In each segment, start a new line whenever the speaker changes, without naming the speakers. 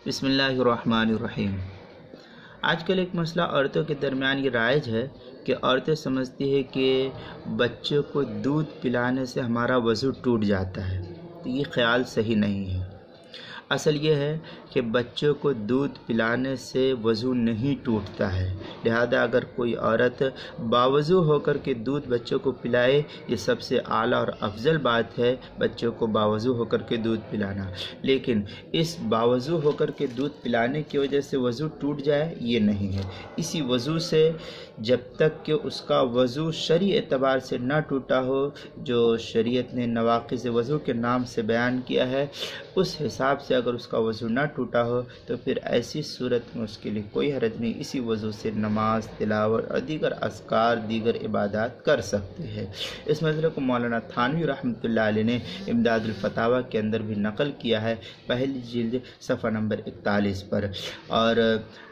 بسم اللہ الرحمن الرحیم۔ آج کل ایک مسئلہ عورتوں کے درمیان یہ رائج ہے کہ عورتیں سمجھتی ہے کہ بچوں کو دودھ پلانے سے ہمارا وضو ٹوٹ جاتا ہے، تو یہ خیال صحیح نہیں ہے۔ اصل یہ ہے کہ بچوں کو دودھ پلانے سے وضو نہیں ٹوٹتا ہے، لہذا اگر کوئی عورت باوضو ہو کر کے دودھ بچوں کو پلائے، یہ سب سے اعلیٰ اور افضل بات ہے بچوں کو باوضو ہو کر کے دودھ پلانا۔ لیکن اس باوضو ہو کر کے دودھ پلانے کی وجہ سے وضو ٹوٹ جائے، یہ نہیں ہے۔ اسی وضو سے جب تک کہ اس کا وضو شرعی اعتبار سے نہ ٹوٹا ہو، جو شریعت نے نواقض وضو کے نام سے بیان کیا ہے، اس حساب سے اگر اس کا وضو نہ ٹوٹا ہو تو پھر ایسی صورت میں اس کے لیے کوئی حرج نہیں، اسی وضو سے نماز، تلاوت اور دیگر اذکار، دیگر عبادات کر سکتے ہیں۔ اس مسئلے کو مولانا تھانوی رحمۃ اللہ علیہ نے امداد الفتاویٰ کے اندر بھی نقل کیا ہے، پہلی جلد صفحہ نمبر 41 پر، اور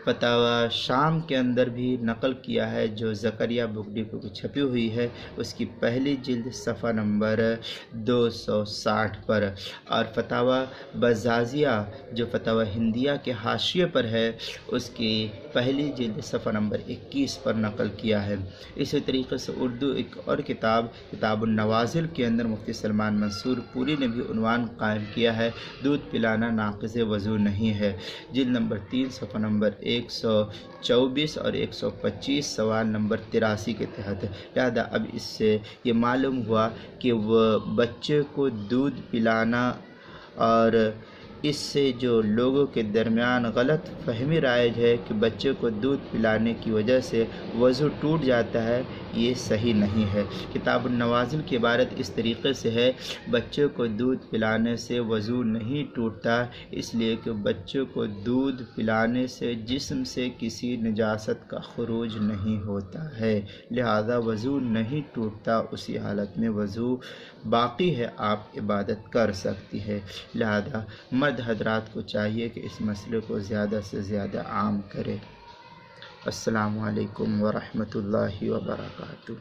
فتاویٰ شام کے اندر بھی نقل کیا ہے جو زکریا بک ڈپو کی چھپی ہوئی ہے، اس کی پہلی جلد صفحہ نمبر 260 پر، اور فتاویٰ بزازیہ جو فتاویٰ ہندیہ کے حاشیے پر ہے، اس کی پہلی جلد صفحہ نمبر 21 پر نقل کیا ہے۔ اسی طریقے سے اردو ایک اور کتاب النوازل کے اندر مفتی سلمان منصور پوری نے بھی عنوان قائم کیا ہے، دودھ پلانا ناقض وضو نہیں ہے، جلد نمبر 3 صفحہ نمبر 124 اور 125 سوال نمبر 83 کے تحت۔ لہذا اب اس سے یہ معلوم ہوا کہ وہ بچے کو دودھ پلانا اور اس سے جو لوگوں کے درمیان غلط فہمی رائج ہے کہ بچے کو دودھ پلانے کی وجہ سے وضو ٹوٹ جاتا ہے، یہ صحیح نہیں ہے۔ کتاب النوازل کی عبارت اس طریقے سے ہے، بچے کو دودھ پلانے سے وضو نہیں ٹوٹتا، اس لیے کہ بچے کو دودھ پلانے سے جسم سے کسی نجاست کا خروج نہیں ہوتا ہے، لہذا وضو نہیں ٹوٹتا، اسی حالت میں وضو باقی ہے، آپ عبادت کر سکتی ہے۔ لہذا مرد حضرات کو چاہیے کہ اس مسئلے کو زیادہ سے زیادہ عام کرے۔ السلام علیکم ورحمۃ اللہ وبرکاتہ۔